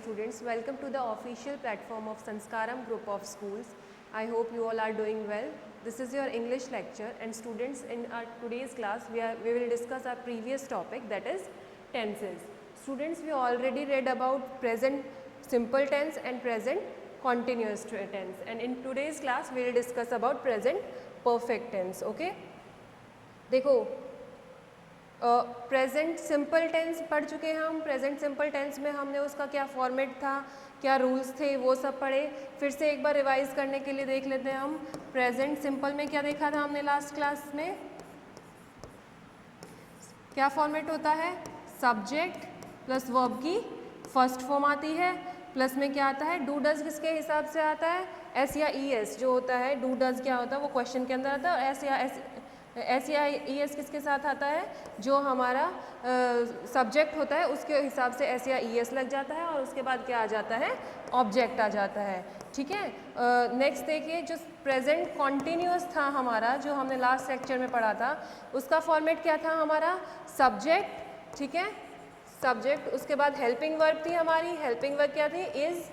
students, welcome to the official platform of Sanskaram group of schools. I hope you all are doing well. This is your English lecture, and students, in our today's class we will discuss our previous topic, that is tenses. Students, we already read about present simple tense and present continuous tense, and in today's class we will discuss about present perfect tense. Okay, देखो present simple tense पढ़ चुके हैं हम. Present simple tense में हमने उसका क्या format था, क्या रूल्स थे, वो सब पढ़े. फिर से एक बार रिवाइज करने के लिए देख लेते हैं हम. प्रेजेंट सिंपल में क्या देखा था हमने लास्ट क्लास में, क्या फॉर्मेट होता है, सब्जेक्ट प्लस वर्ब की फर्स्ट फॉर्म आती है, प्लस में क्या आता है, डू डज किसके हिसाब से आता है, एस या ई एस जो होता है. डू डज क्या होता है वो क्वेश्चन के अंदर आता है, और एस या ई एस किसके साथ आता है, जो हमारा सब्जेक्ट होता है उसके हिसाब से एस या ई एस लग जाता है, और उसके बाद क्या आ जाता है, ऑब्जेक्ट आ जाता है. ठीक है. नेक्स्ट देखिए, जो प्रेजेंट कॉन्टिन्यूअस था हमारा, जो हमने लास्ट लेक्चर में पढ़ा था, उसका फॉर्मेट क्या था हमारा, सब्जेक्ट. ठीक है, सब्जेक्ट. उसके बाद हेल्पिंग वर्ब थी हमारी. हेल्पिंग वर्ब क्या थी, इज़,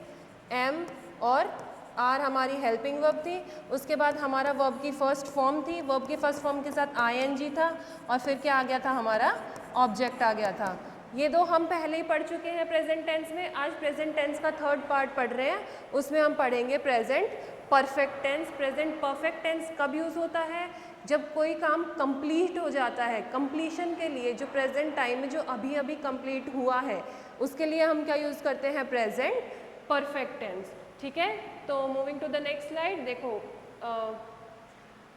एम और आर हमारी हेल्पिंग वर्ब थी. उसके बाद हमारा वर्ब की फर्स्ट फॉर्म थी. वर्ब की फर्स्ट फॉर्म के साथ आईएनजी था, और फिर क्या आ गया था हमारा, ऑब्जेक्ट आ गया था. ये दो हम पहले ही पढ़ चुके हैं प्रेजेंट टेंस में. आज प्रेजेंट टेंस का थर्ड पार्ट पढ़ रहे हैं, उसमें हम पढ़ेंगे present perfect tense. Present perfect tense कब यूज़ होता है, जब कोई काम कंप्लीट हो जाता है. कंप्लीशन के लिए जो प्रेजेंट टाइम में जो अभी अभी कंप्लीट हुआ है, उसके लिए हम क्या यूज़ करते हैं, प्रेजेंट परफेक्ट टेंस. ठीक है. तो moving to the next slide. देखो,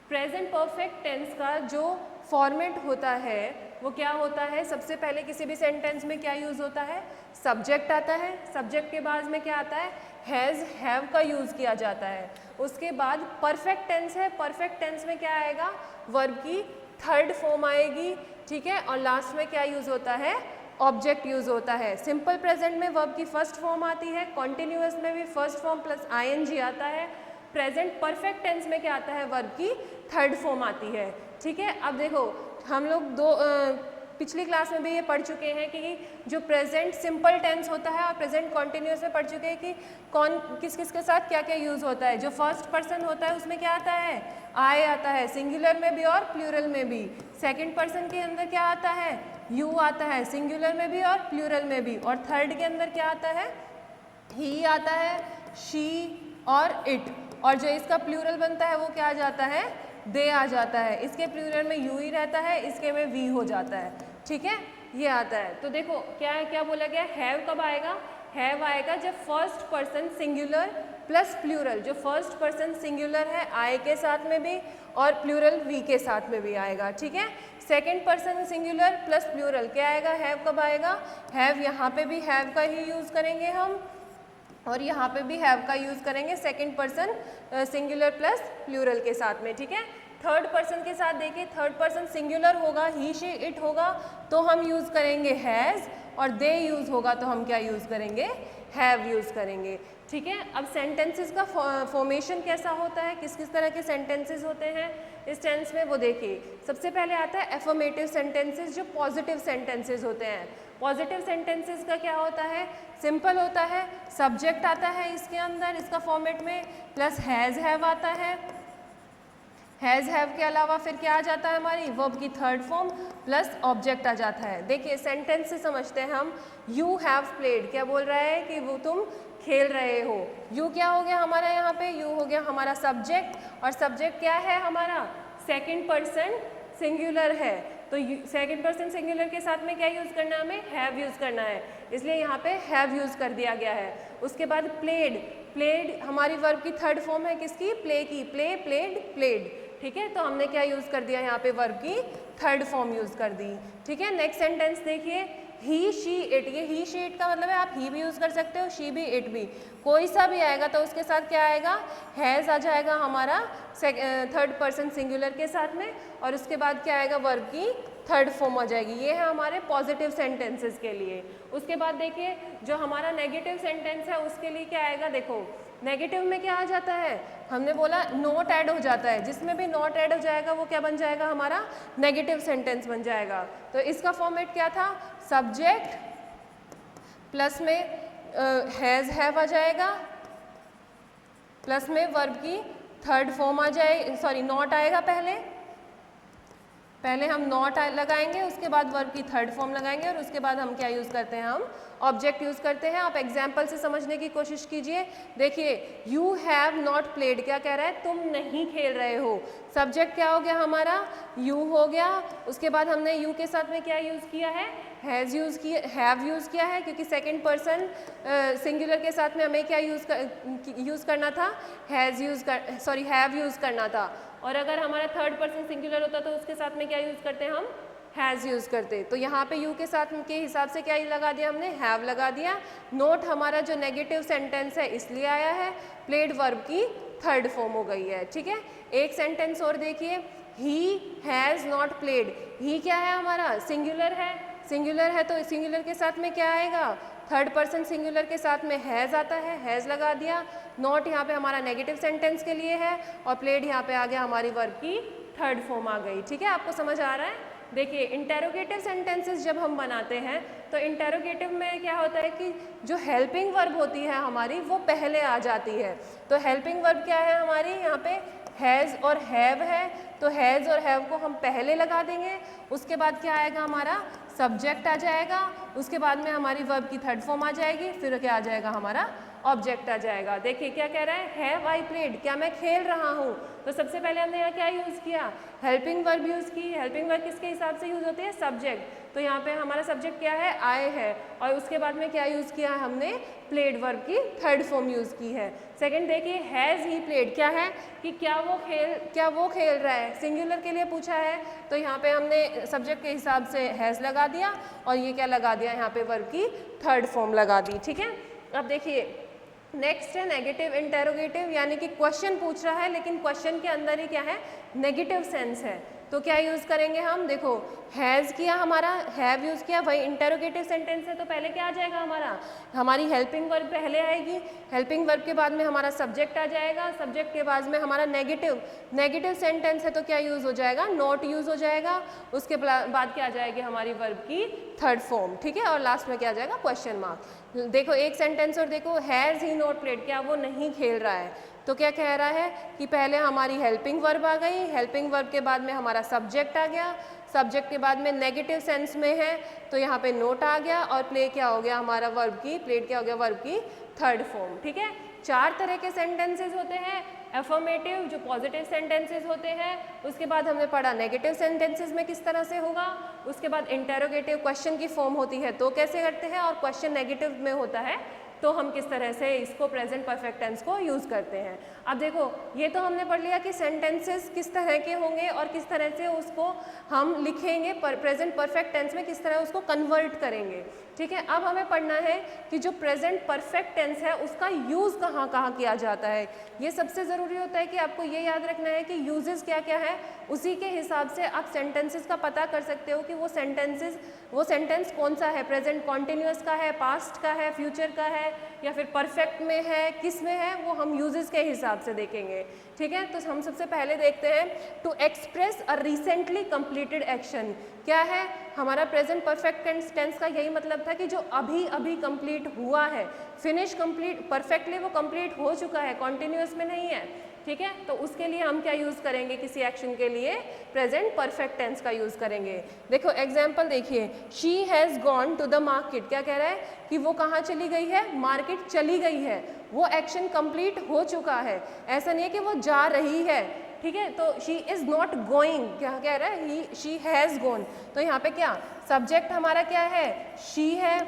प्रेजेंट परफेक्ट टेंस का जो फॉर्मेट होता है वो क्या होता है, सबसे पहले किसी भी सेंटेंस में क्या यूज़ होता है, सब्जेक्ट आता है. सब्जेक्ट के बाद में क्या आता है, हैज़, हैव का यूज़ किया जाता है. उसके बाद परफेक्ट टेंस है. परफेक्ट टेंस में क्या आएगा, वर्ब की थर्ड फॉर्म आएगी. ठीक है. और लास्ट में क्या यूज़ होता है, ऑब्जेक्ट यूज़ होता है. सिंपल प्रेजेंट में वर्ब की फर्स्ट फॉर्म आती है. कॉन्टिन्यूअस में भी फर्स्ट फॉर्म प्लस आईएनजी आता है. प्रेजेंट परफेक्ट टेंस में क्या आता है, वर्ब की थर्ड फॉर्म आती है. ठीक है. अब देखो, हम लोग पिछली क्लास में भी ये पढ़ चुके हैं कि जो प्रेजेंट सिंपल टेंस होता है और प्रेजेंट कॉन्टिन्यूअस में पढ़ चुके हैं कि कौन किस किस के साथ क्या क्या यूज़ होता है. जो फर्स्ट पर्सन होता है उसमें क्या आता है, आई आता है, सिंगुलर में भी और प्लूरल में भी. सेकंड पर्सन के अंदर क्या आता है, यू आता है, सिंगुलर में भी और प्लूरल में भी. और थर्ड के अंदर क्या आता है, ही आता है, शी और इट. और जो इसका प्लूरल बनता है वो क्या आ जाता है, दे आ जाता है. इसके प्लूरल में यू ही रहता है, इसके में वी हो जाता है. ठीक है, ये आता है. तो देखो क्या है, क्या बोला गया, हैव कब आएगा, हैव आएगा जब first person singular plus plural, जो फर्स्ट पर्सन सिंगुलर है आई के साथ में भी और प्लूरल वी के साथ में भी आएगा. ठीक है. Second person singular plus plural क्या आएगा, हैव कब आएगा, हैव. यहाँ पे भी हैव का ही यूज़ करेंगे हम, और यहाँ पे भी हैव का यूज़ करेंगे second person singular plus plural के साथ में. ठीक है. थर्ड पर्सन के साथ देखिए, थर्ड पर्सन सिंगुलर होगा, ही शी इट होगा तो हम यूज़ करेंगे हैज़, और दे यूज़ होगा तो हम क्या यूज़ करेंगे, हैव यूज़ करेंगे. ठीक है. अब सेंटेंसेस का फॉर्मेशन कैसा होता है, किस किस तरह के सेंटेंसेस होते हैं इस टेंस में, वो देखिए. सबसे पहले आता है एफर्मेटिव सेंटेंसेस, जो पॉजिटिव सेंटेंसेस होते हैं. पॉजिटिव सेंटेंसेस का क्या होता है, सिंपल होता है, सब्जेक्ट आता है इसके अंदर, इसका फॉर्मेट में, प्लस हैज़ हैव आता है. हैज़ हैव के अलावा फिर क्या आ जाता है, हमारी वर्ब की थर्ड फॉर्म प्लस ऑब्जेक्ट आ जाता है. देखिए सेंटेंस से समझते हैं हम. यू हैव प्लेड क्या बोल रहा है, कि वो तुम खेल रहे हो. यू क्या हो गया हमारा, यहाँ पे यू हो गया हमारा सब्जेक्ट, और सब्जेक्ट क्या है हमारा, सेकंड पर्सन सिंगुलर है. तो सेकंड पर्सन सिंगुलर के साथ में क्या यूज़ करना है, हमें हैव यूज़ करना है, इसलिए यहाँ पे हैव यूज़ कर दिया गया है. उसके बाद प्लेड. प्लेड हमारी वर्ब की थर्ड फॉर्म है, किसकी, प्ले की. Play, played, played. ठीक है. तो हमने क्या यूज़ कर दिया, यहाँ पे वर्ब की थर्ड फॉर्म यूज़ कर दी. ठीक है. नेक्स्ट सेंटेंस देखिए, ही शी इट. ये ही शी इट का मतलब है आप ही भी यूज़ कर सकते हो, शी भी इट भी, कोई सा भी आएगा तो उसके साथ क्या आएगा, हैज़ आ जाएगा हमारा थर्ड पर्सन सिंगुलर के साथ में, और उसके बाद क्या आएगा, वर्ब की थर्ड फॉर्म आ जाएगी. ये है हमारे पॉजिटिव सेंटेंसेस के लिए. उसके बाद देखिए जो हमारा नेगेटिव सेंटेंस है उसके लिए क्या आएगा. देखो नेगेटिव में क्या आ जाता है, हमने बोला नॉट ऐड हो जाता है, जिसमें भी नॉट ऐड हो जाएगा वो क्या बन जाएगा, हमारा नेगेटिव सेंटेंस बन जाएगा. तो इसका फॉर्मेट क्या था, सब्जेक्ट प्लस में हैज़ हैव आ जाएगा, प्लस में वर्ब की थर्ड फॉर्म आ जाए, सॉरी नॉट आएगा, पहले हम नॉट लगाएंगे, उसके बाद वर्ब की थर्ड फॉर्म लगाएंगे और उसके बाद हम क्या यूज़ करते हैं, हम ऑब्जेक्ट यूज़ करते हैं। आप एग्जाम्पल से समझने की कोशिश कीजिए। देखिए यू हैव नॉट प्लेड क्या कह रहा है, तुम नहीं खेल रहे हो। सब्जेक्ट क्या हो गया हमारा, यू हो गया। उसके बाद हमने यू के साथ में क्या यूज़ किया है, हैज़ यूज़ किया, हैव यूज़ किया है, क्योंकि सेकेंड पर्सन सिंगुलर के साथ में हमें क्या यूज़ करना था, हैव यूज़ करना था। और अगर हमारा थर्ड पर्सन सिंगुलर होता तो उसके साथ में क्या यूज़ करते हैं, हम हैज़ यूज़ करते। तो यहाँ पे यू के साथ के हिसाब से क्या लगा दिया हमने, हैव लगा दिया। नोट हमारा जो नेगेटिव सेंटेंस है इसलिए आया है, प्लेड वर्ब की थर्ड फॉर्म हो गई है। ठीक है, एक सेंटेंस और देखिए, ही हैज़ नॉट प्लेड। ही क्या है हमारा, सिंगुलर है, सिंगुलर है तो सिंगुलर के साथ में क्या आएगा, थर्ड पर्सन सिंगुलर के साथ में हैज़ आता है, हैज़ लगा दिया। नॉट यहाँ पे हमारा नेगेटिव सेंटेंस के लिए है और प्लेड यहाँ पे आ गया हमारी वर्ब की थर्ड फॉर्म आ गई। ठीक है, आपको समझ आ रहा है। देखिए इंटेरोगेटिव सेंटेंसेस जब हम बनाते हैं तो इंटेरोगेटिव में क्या होता है कि जो हेल्पिंग वर्ब होती है हमारी वो पहले आ जाती है। तो हेल्पिंग वर्ब क्या है हमारी, यहाँ पे हैज़ और हैव है, तो हैज़ और हैव को हम पहले लगा देंगे। उसके बाद क्या आएगा हमारा, सब्जेक्ट आ जाएगा, उसके बाद में हमारी वर्ब की थर्ड फॉर्म आ जाएगी, फिर क्या आ जाएगा हमारा ऑब्जेक्ट आ जाएगा। देखिए क्या कह रहा है, हैव आई प्लेड, क्या मैं खेल रहा हूँ। तो सबसे पहले हमने यहाँ क्या यूज़ किया, हेल्पिंग वर्ब यूज़ की। हेल्पिंग वर्ब किसके हिसाब से यूज़ होती है, सब्जेक्ट। तो यहाँ पे हमारा सब्जेक्ट क्या है, आई है, और उसके बाद में क्या यूज़ किया है हमने, प्लेड वर्ब की थर्ड फॉर्म यूज़ की है। सेकंड देखिए, हैज़ ही प्लेड, क्या है कि क्या वो खेल रहा है, सिंगुलर के लिए पूछा है तो यहाँ पे हमने सब्जेक्ट के हिसाब से हैज़ लगा दिया और ये क्या लगा दिया, यहाँ पे वर्ब की थर्ड फॉर्म लगा दी। ठीक है, अब देखिए नेक्स्ट है नेगेटिव इंटेरोगेटिव, यानी कि क्वेश्चन पूछ रहा है लेकिन क्वेश्चन के अंदर ही क्या है, नेगेटिव सेंस है। तो क्या यूज़ करेंगे हम, देखो हैज़ किया हमारा, हैव यूज़ किया, वही इंटेरोगेटिव सेंटेंस है तो पहले क्या आ जाएगा हमारा, हमारी हेल्पिंग वर्ब पहले आएगी। हेल्पिंग वर्ब के बाद में हमारा सब्जेक्ट आ जाएगा, सब्जेक्ट के बाद में हमारा नेगेटिव सेंटेंस है तो क्या यूज़ हो जाएगा, नॉट यूज़ हो जाएगा। उसके बाद क्या आ जाएगी हमारी वर्ब की थर्ड फॉर्म। ठीक है, और लास्ट में क्या आ जाएगा, क्वेश्चन मार्क। देखो एक सेंटेंस और देखो, हैज़ ही नॉट प्लेड, क्या वो नहीं खेल रहा है। तो क्या कह रहा है कि पहले हमारी हेल्पिंग वर्ब आ गई, हेल्पिंग वर्ब के बाद में हमारा सब्जेक्ट आ गया, सब्जेक्ट के बाद में नेगेटिव सेंस में है तो यहाँ पे नोट आ गया और प्ले क्या हो गया हमारा, वर्ब की प्लेड क्या हो गया, वर्ब की थर्ड फॉर्म। ठीक है, चार तरह के सेंटेंसेस होते हैं, एफर्मेटिव जो पॉजिटिव सेंटेंसेस होते हैं, उसके बाद हमने पढ़ा नेगेटिव सेंटेंसेस में किस तरह से होगा, उसके बाद इंटेरोगेटिव क्वेश्चन की फॉर्म होती है तो कैसे करते हैं, और क्वेश्चन नेगेटिव में होता है तो हम किस तरह से इसको प्रेजेंट परफेक्ट टेंस को यूज़ करते हैं। अब देखो ये तो हमने पढ़ लिया कि सेंटेंसेस किस तरह के होंगे और किस तरह से उसको हम लिखेंगे, प्रेजेंट परफेक्ट टेंस में किस तरह उसको कन्वर्ट करेंगे। ठीक है, अब हमें पढ़ना है कि जो प्रेजेंट परफेक्ट टेंस है उसका यूज़ कहाँ कहाँ किया जाता है। ये सबसे ज़रूरी होता है कि आपको ये याद रखना है कि यूजेस क्या क्या है, उसी के हिसाब से आप सेंटेंसेस का पता कर सकते हो कि वो सेंटेंस कौन सा है, प्रेजेंट कॉन्टिन्यूअस का है, पास्ट का है, फ्यूचर का है या फिर परफेक्ट में है, किस में है, वो हम यूजेस के हिसाब से देखेंगे। ठीक है, तो हम सबसे पहले देखते हैं to express a recently completed action. क्या है हमारा प्रेजेंट परफेक्ट टेंस का यही मतलब था कि जो अभी अभी कंप्लीट हुआ है, फिनिश कंप्लीट परफेक्टली वो कंप्लीट हो चुका है, कॉन्टिन्यूअस में नहीं है। ठीक है, तो उसके लिए हम क्या यूज़ करेंगे, किसी एक्शन के लिए प्रेजेंट परफेक्ट टेंस का यूज़ करेंगे। देखो एग्जाम्पल देखिए, she has gone to the market, क्या कह रहा है कि वो कहाँ चली गई है, मार्केट चली गई है, वो एक्शन कंप्लीट हो चुका है, ऐसा नहीं है कि वो जा रही है। ठीक है, तो शी इज़ नॉट गोइंग, क्या कह रहा है, शी हैज़ गॉन, तो यहाँ पे क्या सब्जेक्ट हमारा क्या है, शी है।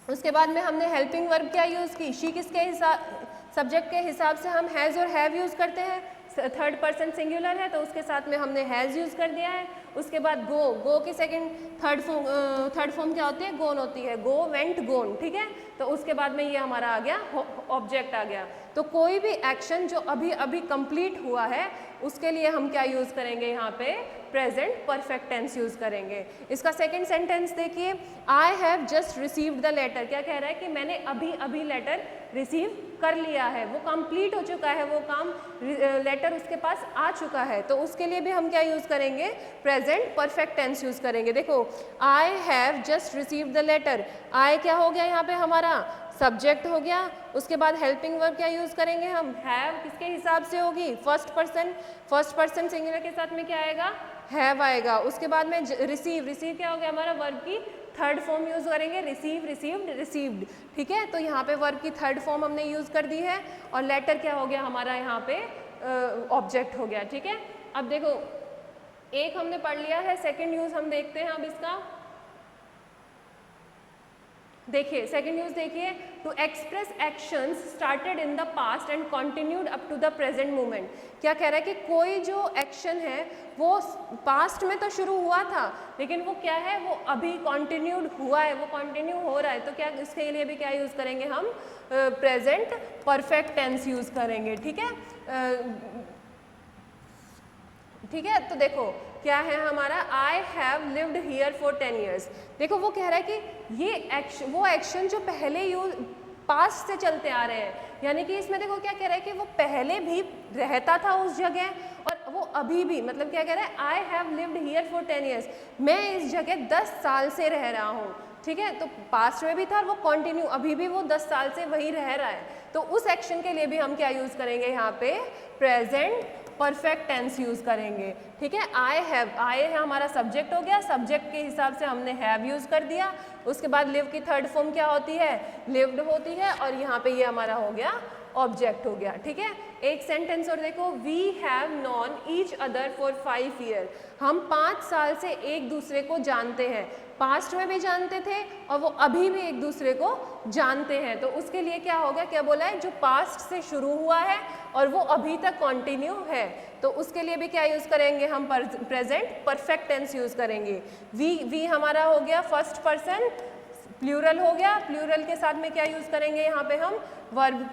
उसके बाद में हमने हेल्पिंग वर्ब क्या यूज़ की, शी किसके हिसाब, सब्जेक्ट के हिसाब से हम हैज़ और हैव यूज़ करते हैं, थर्ड पर्सन सिंगुलर है तो उसके साथ में हमने हैज़ यूज़ कर दिया है। उसके बाद गो की सेकंड थर्ड फॉर्म क्या होती है, गोन होती है, गो वेंट गोन। ठीक है, तो उसके बाद में ये हमारा आ गया ऑब्जेक्ट आ गया। तो कोई भी एक्शन जो अभी अभी कंप्लीट हुआ है उसके लिए हम क्या यूज़ करेंगे, यहाँ पे प्रेजेंट परफेक्ट टेंस यूज़ करेंगे। इसका सेकंड सेंटेंस देखिए, I have just received the letter, क्या कह रहा है कि मैंने अभी अभी लेटर रिसीव कर लिया है, वो कंप्लीट हो चुका है, वो काम लेटर उसके पास आ चुका है, तो उसके लिए भी हम क्या यूज़ करेंगे, प्रेजेंट परफेक्ट टेंस यूज़ करेंगे। देखो I have just received the letter, I क्या हो गया यहाँ पे हमारा सब्जेक्ट हो गया, उसके बाद हेल्पिंग वर्ब क्या यूज़ करेंगे हम, हैव किसके हिसाब से होगी, फर्स्ट पर्सन सिंगुलर के साथ में क्या आएगा, हैव आएगा। उसके बाद में रिसीव क्या हो गया हमारा, वर्ब की थर्ड फॉर्म यूज़ करेंगे, रिसीव, रिसीव्ड, रिसीव्ड। ठीक है, तो यहाँ पे वर्ब की थर्ड फॉर्म हमने यूज़ कर दी है और लेटर क्या हो गया हमारा यहाँ पे ऑब्जेक्ट हो गया। ठीक है, अब देखो एक हमने पढ़ लिया है, सेकंड यूज़ हम देखते हैं अब इसका। देखिए सेकंड यूज देखिए, to express actions started in the past and continued up to the present moment. क्या कह रहा है कि कोई जो एक्शन है वो पास्ट में तो शुरू हुआ था लेकिन वो क्या है, वो अभी कंटिन्यूड हुआ है, वो कंटिन्यू हो रहा है, तो क्या इसके लिए भी क्या यूज़ करेंगे हम, प्रेजेंट परफेक्ट टेंस यूज़ करेंगे। ठीक है, ठीक है, तो देखो क्या है हमारा, I have lived here for 10 years. देखो वो कह रहा है कि ये एक्शन, वो एक्शन जो पहले पास्ट से चलते आ रहे हैं, यानी कि इसमें देखो क्या कह रहा है कि वो पहले भी रहता था उस जगह और वो अभी भी, मतलब क्या कह रहा है, I have lived here for 10 years, मैं इस जगह 10 साल से रह रहा हूँ। ठीक है, तो पास्ट में भी था और वो कंटिन्यू अभी भी वो 10 साल से वही रह रहा है, तो उस एक्शन के लिए भी हम क्या यूज़ करेंगे यहाँ पे, प्रेजेंट परफेक्ट टेंस यूज़ करेंगे। ठीक है, आई हैव, आई है हमारा सब्जेक्ट हो गया, सब्जेक्ट के हिसाब से हमने हैव यूज़ कर दिया। उसके बाद लिव की थर्ड फॉर्म क्या होती है, लिव्ड होती है और यहाँ पे ये हमारा हो गया ऑब्जेक्ट हो गया। ठीक है, एक सेंटेंस और देखो, we have known each other for 5 year. हम 5 साल से एक दूसरे को जानते हैं, पास्ट में भी जानते थे और वो अभी भी एक दूसरे को जानते हैं, तो उसके लिए क्या होगा, क्या बोला है, जो पास्ट से शुरू हुआ है और वो अभी तक कंटिन्यू है, तो उसके लिए भी क्या यूज़ करेंगे हम, प्रेजेंट परफेक्ट टेंस यूज़ करेंगे। वी हमारा हो गया फर्स्ट पर्सन प्लूरल हो गया, प्लूरल के साथ में क्या यूज़ करेंगे यहाँ पे हम, वर्ब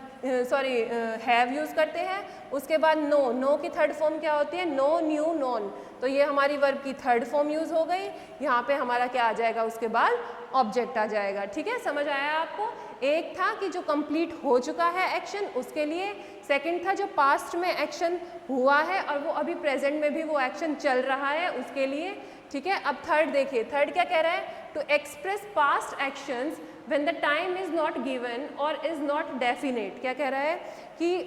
हैव यूज़ करते हैं। उसके बाद नो की थर्ड फॉर्म क्या होती है, नो, न्यू, नॉन, तो ये हमारी वर्ब की थर्ड फॉर्म यूज़ हो गई। यहाँ पे हमारा क्या आ जाएगा, उसके बाद ऑब्जेक्ट आ जाएगा। ठीक है, समझ आया आपको। एक था कि जो कंप्लीट हो चुका है एक्शन उसके लिए, सेकंड था जो पास्ट में एक्शन हुआ है और वो अभी प्रेजेंट में भी वो एक्शन चल रहा है उसके लिए। ठीक है, अब थर्ड देखिए, थर्ड क्या कह रहा है, to express past actions when the time is not given और इज़ नॉट डेफिनेट। क्या कह रहा है कि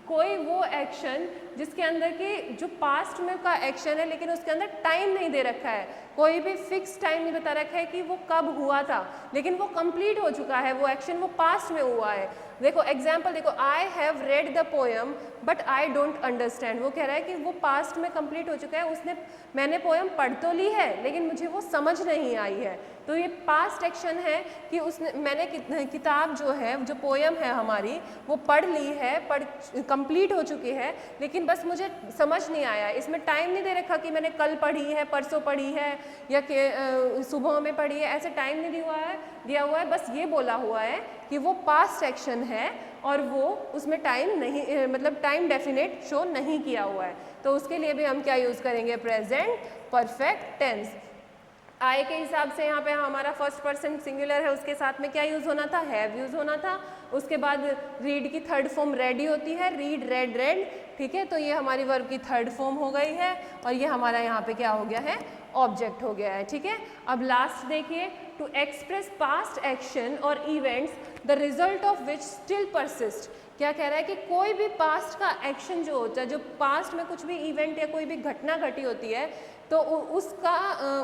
कोई वो एक्शन जिसके अंदर की जो पास्ट में का एक्शन है लेकिन उसके अंदर टाइम नहीं दे रखा है, कोई भी फिक्स टाइम नहीं बता रखा है कि वो कब हुआ था, लेकिन वो कंप्लीट हो चुका है, वो एक्शन वो पास्ट में हुआ है। देखो एग्जाम्पल देखो, I have read the poem but I don't understand. वो कह रहा है कि वो पास्ट में कंप्लीट हो चुका है, मैंने पोएम पढ़ तो ली है लेकिन मुझे वो समझ नहीं आई है, तो ये पास्ट एक्शन है कि मैंने किताब जो है, जो पोएम है हमारी, वो पढ़ ली है, कंप्लीट हो चुकी है, लेकिन बस मुझे समझ नहीं आया। इसमें टाइम नहीं दे रखा कि मैंने कल पढ़ी है, परसों पढ़ी है या सुबह में पढ़ी है, ऐसे टाइम नहीं दिया हुआ है, बस ये बोला हुआ है कि वो पास्ट एक्शन है और वो उसमें टाइम नहीं, मतलब टाइम डेफिनेट शो नहीं किया हुआ है, तो उसके लिए भी हम क्या यूज़ करेंगे, प्रेजेंट परफेक्ट टेंस। आई के हिसाब से यहाँ पे हमारा फर्स्ट पर्सन सिंगुलर है, उसके साथ में क्या यूज़ होना था, हैव यूज़ होना था। उसके बाद रीड की थर्ड फॉर्म रेडी होती है, रीड, रेड, रेड। ठीक है, तो ये हमारी वर्ब की थर्ड फॉर्म हो गई है और ये हमारा यहाँ पे क्या हो गया है, ऑब्जेक्ट हो गया है। ठीक है, अब लास्ट देखिए, टू एक्सप्रेस पास्ट एक्शन और events the result of which still persist. क्या कह रहा है कि कोई भी पास्ट का एक्शन जो होता है, जो पास्ट में कुछ भी इवेंट या कोई भी घटना घटी होती है, तो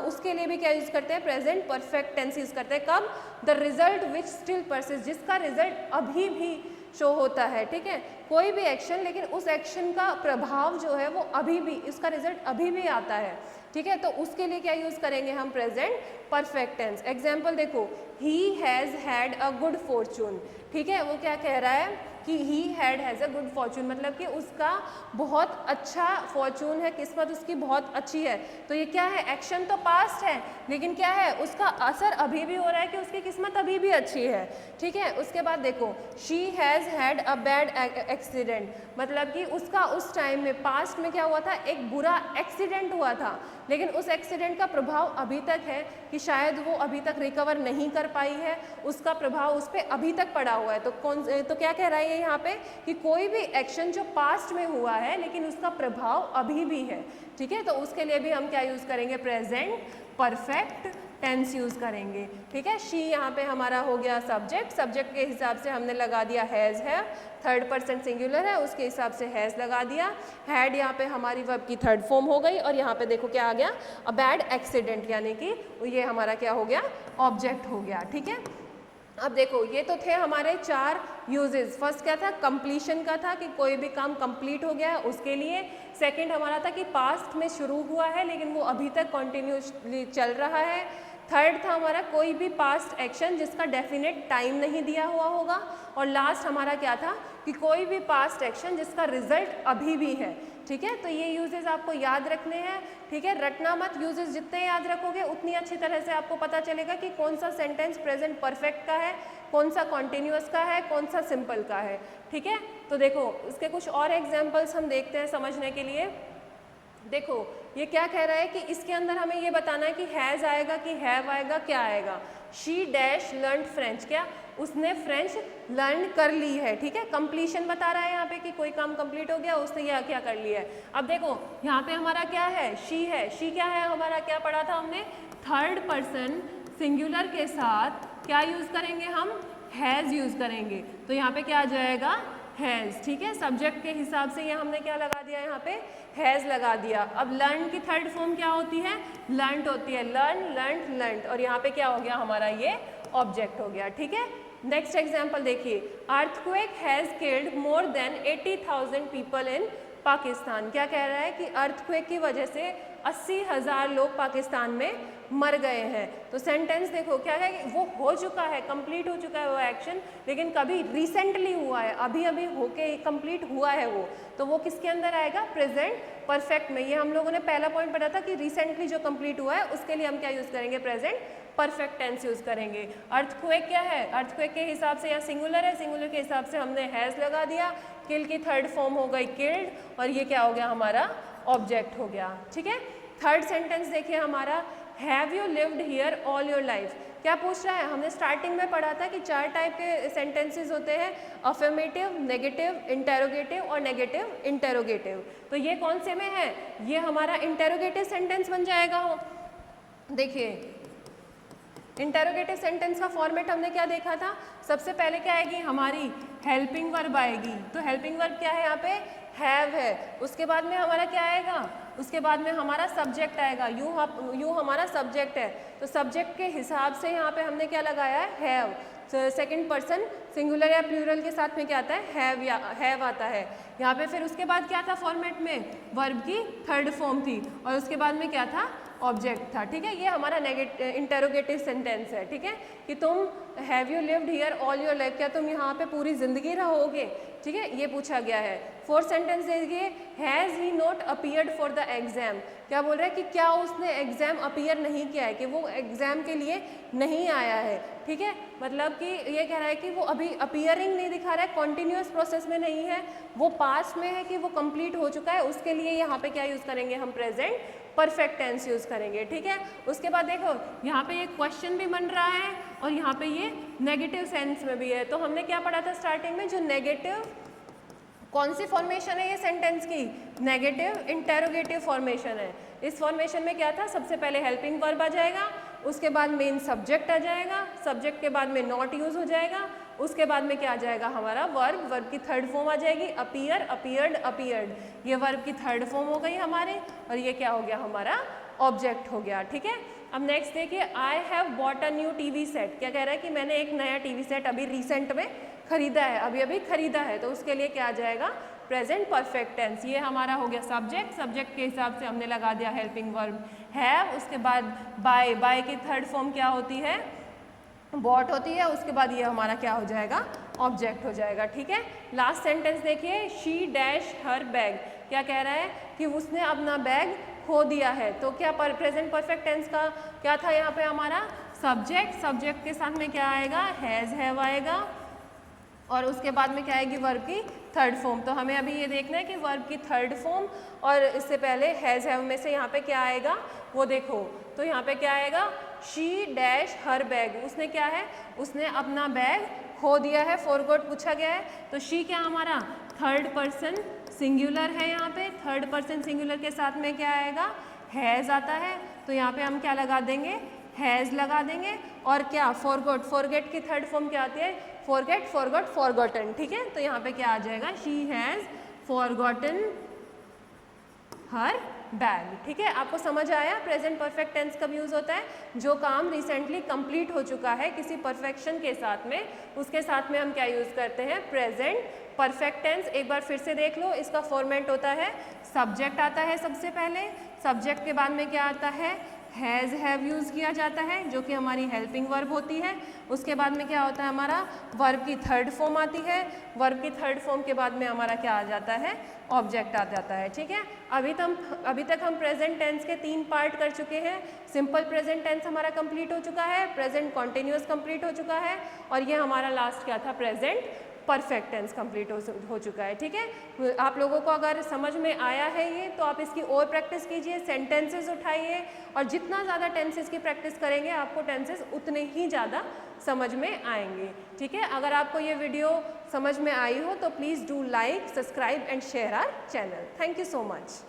उसके लिए भी क्या यूज़ करते हैं, प्रेजेंट परफेक्ट टेंस यूज़ करते हैं। कब, the result which still persist, जिसका रिजल्ट अभी भी शो होता है। ठीक है, कोई भी एक्शन लेकिन उस एक्शन का प्रभाव जो है वो अभी भी, उसका रिजल्ट अभी भी आता है। ठीक है, तो उसके लिए क्या यूज़ करेंगे हम, प्रेजेंट परफेक्ट टेंस। एग्जाम्पल देखो, he has had a good fortune. ठीक है, वो क्या कह रहा है कि he has a good fortune, मतलब कि उसका बहुत अच्छा फॉर्चून है, किस्मत उसकी बहुत अच्छी है। तो ये क्या है, एक्शन तो पास्ट है लेकिन क्या है, उसका असर अभी भी हो रहा है कि उसकी किस्मत अभी भी अच्छी है। ठीक है, उसके बाद देखो, she has had a bad accident, मतलब कि उसका उस टाइम में पास्ट में क्या हुआ था, एक बुरा एक्सीडेंट हुआ था, लेकिन उस एक्सीडेंट का प्रभाव अभी तक है कि शायद वो अभी तक रिकवर नहीं कर पाई है, उसका प्रभाव उस पर अभी तक पड़ा हुआ है। तो क्या कह रहा है यहाँ पे कि कोई भी एक्शन जो पास्ट में हुआ है लेकिन उसका प्रभाव अभी भी है। ठीक है, तो उसके लिए भी हम क्या यूज़ करेंगे, प्रेजेंट परफेक्ट टेंस यूज़ करेंगे, ठीक है। शी यहाँ पे हमारा हो गया सब्जेक्ट, सब्जेक्ट के हिसाब से हमने लगा दिया हैज़ है, थर्ड पर्सन सिंगुलर है उसके हिसाब से हैज़ लगा दिया। हैड यहाँ पे हमारी वर्ब की थर्ड फॉर्म हो गई, और यहाँ पे देखो क्या आ गया, अ बैड एक्सीडेंट, यानी कि ये हमारा क्या हो गया, ऑब्जेक्ट हो गया, ठीक है। अब देखो ये तो थे हमारे 4 यूजेस। फर्स्ट क्या था, कंप्लीशन का था कि कोई भी काम कंप्लीट हो गया है उसके लिए। सेकंड हमारा था कि पास्ट में शुरू हुआ है लेकिन वो अभी तक कंटिन्यूसली चल रहा है। थर्ड था हमारा कोई भी पास्ट एक्शन जिसका डेफिनेट टाइम नहीं दिया हुआ होगा। और लास्ट हमारा क्या था कि कोई भी पास्ट एक्शन जिसका रिजल्ट अभी भी है, ठीक है। तो ये यूजेस आपको याद रखने हैं, ठीक है। रटना मत, यूजेस जितने याद रखोगे उतनी अच्छी तरह से आपको पता चलेगा कि कौन सा सेंटेंस प्रेजेंट परफेक्ट का है, कौन सा कॉन्टिन्यूअस का है, कौन सा सिंपल का है, ठीक है। तो देखो इसके कुछ और एग्जाम्पल्स हम देखते हैं समझने के लिए। देखो ये क्या कह रहा है कि इसके अंदर हमें ये बताना है कि हैज़ आएगा कि हैव आएगा, क्या आएगा। शी डैश लर्न फ्रेंच, क्या उसने फ्रेंच लर्न कर ली है, ठीक है। कंप्लीशन बता रहा है यहाँ पे कि कोई काम कंप्लीट हो गया, उसने यह क्या कर लिया है। अब देखो यहाँ पे हमारा क्या है, शी है। शी क्या है हमारा, क्या पढ़ा था हमने, थर्ड पर्सन सिंगुलर के साथ क्या यूज़ करेंगे हम, हैज़ यूज़ करेंगे। तो यहाँ पे क्या आ जाएगा, हैज़, ठीक है। सब्जेक्ट के हिसाब से ये हमने क्या लगा दिया, यहाँ पे हैज़ लगा दिया। अब लर्न की थर्ड फॉर्म क्या होती है, लर्नड होती है, लर्न लर्न लर्नड, और यहाँ पे क्या हो गया हमारा, ये ऑब्जेक्ट हो गया, ठीक है। नेक्स्ट एग्जाम्पल देखिए, earthquake has killed more than 80,000 people in Pakistan. क्या कह रहा है कि अर्थक्वेक की वजह से 80,000 लोग पाकिस्तान में मर गए हैं। तो सेंटेंस देखो क्या है, वो हो चुका है, कंप्लीट हो चुका है वो एक्शन, लेकिन कभी रिसेंटली हुआ है, अभी अभी होके कंप्लीट हुआ है वो, तो वो किसके अंदर आएगा, प्रेजेंट परफेक्ट में। ये हम लोगों ने पहला पॉइंट पढ़ा था कि रिसेंटली जो कंप्लीट हुआ है उसके लिए हम क्या यूज़ करेंगे, प्रेजेंट परफेक्ट टेंस यूज़ करेंगे। अर्थक्वेक क्या है, अर्थक्वेक के हिसाब से या सिंगुलर है, सिंगुलर के हिसाब से हमने हैज़ लगा दिया। किल की थर्ड फॉर्म हो गई किल्ड, और ये क्या हो गया हमारा, ऑब्जेक्ट हो गया, ठीक है। थर्ड सेंटेंस देखिए हमारा, have you lived here all your life. क्या पूछ रहा है, हमने स्टार्टिंग में पढ़ा था कि 4 टाइप के सेंटेंसेस होते हैं, अफर्मेटिव, नेगेटिव, इंटेरोगेटिव और नेगेटिव इंटेरोगेटिव। तो ये कौन से में है, ये हमारा इंटेरोगेटिव सेंटेंस बन जाएगा। देखिए इंटेरोगेटिव सेंटेंस का फॉर्मेट हमने क्या देखा था, सबसे पहले क्या आएगी हमारी, हेल्पिंग वर्ब आएगी। तो हेल्पिंग वर्ब क्या है यहाँ पे, हैव है। उसके बाद में हमारा क्या आएगा, उसके बाद में हमारा सब्जेक्ट आएगा। यू हमारा सब्जेक्ट है, तो सब्जेक्ट के हिसाब से यहाँ पे हमने क्या लगाया है, हैव। सेकंड पर्सन सिंगुलर या प्लूरल के साथ में क्या आता है, हैव या हैव आता है यहाँ पे। फिर उसके बाद क्या था फॉर्मेट में, वर्ब की थर्ड फॉर्म थी, और उसके बाद में क्या था, ऑब्जेक्ट था, ठीक है। ये हमारा इंटेरोगेटिव सेंटेंस है, ठीक है, कि तुम have you lived here all your life, क्या तुम यहाँ पे पूरी जिंदगी रहोगे, ठीक है, ये पूछा गया है। फोर्थ सेंटेंस देखिए, has he not appeared for the exam. क्या बोल रहा है कि क्या उसने एग्जाम अपीयर नहीं किया है, कि वो एग्जाम के लिए नहीं आया है, ठीक है। मतलब कि ये कह रहा है कि वो अभी अपीयरिंग नहीं दिखा रहा है, कॉन्टिन्यूस प्रोसेस में नहीं है, वो पास्ट में है कि वो कंप्लीट हो चुका है, उसके लिए यहाँ पे क्या यूज़ करेंगे हम, प्रेजेंट परफेक्ट टेंस यूज़ करेंगे, ठीक है। उसके बाद देखो यहाँ पे ये क्वेश्चन भी बन रहा है और यहाँ पे ये नेगेटिव सेंस में भी है। तो हमने क्या पढ़ा था स्टार्टिंग में, जो नेगेटिव, कौन सी फॉर्मेशन है ये सेंटेंस की, नेगेटिव इंटेरोगेटिव फॉर्मेशन है। इस फॉर्मेशन में क्या था, सबसे पहले हेल्पिंग वर्ब आ जाएगा, उसके बाद मेन सब्जेक्ट आ जाएगा, सब्जेक्ट के बाद में नॉट यूज़ हो जाएगा, उसके बाद में क्या आ जाएगा हमारा, वर्ब, वर्ब की थर्ड फॉर्म आ जाएगी, अपीयर, अपीयर्ड, अपीयर्ड, ये वर्ब की थर्ड फॉर्म हो गई हमारे, और ये क्या हो गया हमारा, ऑब्जेक्ट हो गया, ठीक है। अब नेक्स्ट देखिए, I have bought a new TV set. क्या कह रहा है कि मैंने एक नया टीवी सेट अभी रिसेंट में खरीदा है, अभी अभी खरीदा है, तो उसके लिए क्या आ जाएगा, प्रेजेंट परफेक्ट टेंस। ये हमारा हो गया सब्जेक्ट, सब्जेक्ट के हिसाब से हमने लगा दिया हेल्पिंग वर्ब हैव। उसके बाद बाय, बाय की थर्ड फॉर्म क्या होती है, बॉट होती है, उसके बाद ये हमारा क्या हो जाएगा, ऑब्जेक्ट हो जाएगा, ठीक है। लास्ट सेंटेंस देखिए, शी डैश हर बैग। क्या कह रहा है कि उसने अपना बैग खो दिया है। तो क्या प्रेजेंट परफेक्ट टेंस का क्या था यहाँ पे हमारा, सब्जेक्ट, सब्जेक्ट के साथ में क्या आएगा, हैज़, हैव आएगा, और उसके बाद में क्या आएगी, वर्ब की थर्ड फॉर्म। तो हमें अभी ये देखना है कि वर्ब की थर्ड फॉर्म और इससे पहले हैज़, हैव में से यहाँ पे क्या आएगा वो देखो। तो यहाँ पे क्या आएगा, शी डैश हर बैग, उसने क्या है, उसने अपना बैग खो दिया है, फॉरगॉट पूछा गया है। तो शी क्या हमारा, थर्ड पर्सन सिंगुलर है, यहाँ पे थर्ड पर्सन सिंगुलर के साथ में क्या आएगा, हैज़ आता है। तो यहाँ पे हम क्या लगा देंगे, हैज़ लगा देंगे और क्या फॉरगॉट, फॉरगेट की थर्ड फॉर्म क्या आती है, फॉरगेट, फॉरगॉट, फॉरगॉटन, ठीक है। तो यहाँ पे क्या आ जाएगा, she has forgotten her bag, ठीक है। आपको समझ आया प्रेजेंट परफेक्ट टेंस कब यूज़ होता है, जो काम रिसेंटली कंप्लीट हो चुका है किसी परफेक्शन के साथ में, उसके साथ में हम क्या यूज़ करते हैं, प्रेजेंट परफेक्ट टेंस। एक बार फिर से देख लो, इसका फॉर्मेट होता है, सब्जेक्ट आता है सबसे पहले, सब्जेक्ट के बाद में क्या आता है, हैज़ हैव यूज़ किया जाता है जो कि हमारी हेल्पिंग वर्ब होती है। उसके बाद में क्या होता है, हमारा वर्ब की थर्ड फॉर्म आती है, वर्ब की थर्ड फॉर्म के बाद में हमारा क्या आ जाता है, ऑब्जेक्ट आ जाता है, ठीक है। अभी तक हम प्रेजेंट टेंस के 3 पार्ट कर चुके हैं। सिंपल प्रेजेंट टेंस हमारा कंप्लीट हो चुका है, प्रेजेंट कॉन्टिन्यूअस कंप्लीट हो चुका है, और ये हमारा लास्ट क्या था, प्रेजेंट परफेक्ट टेंस कंप्लीट हो चुका है, ठीक है। आप लोगों को अगर समझ में आया है ये, तो आप इसकी और प्रैक्टिस कीजिए, सेंटेंसेस उठाइए, और जितना ज़्यादा टेंसेस की प्रैक्टिस करेंगे आपको टेंसेस उतने ही ज़्यादा समझ में आएंगे, ठीक है। अगर आपको ये वीडियो समझ में आई हो तो please do like, subscribe and share our channel. Thank you so much.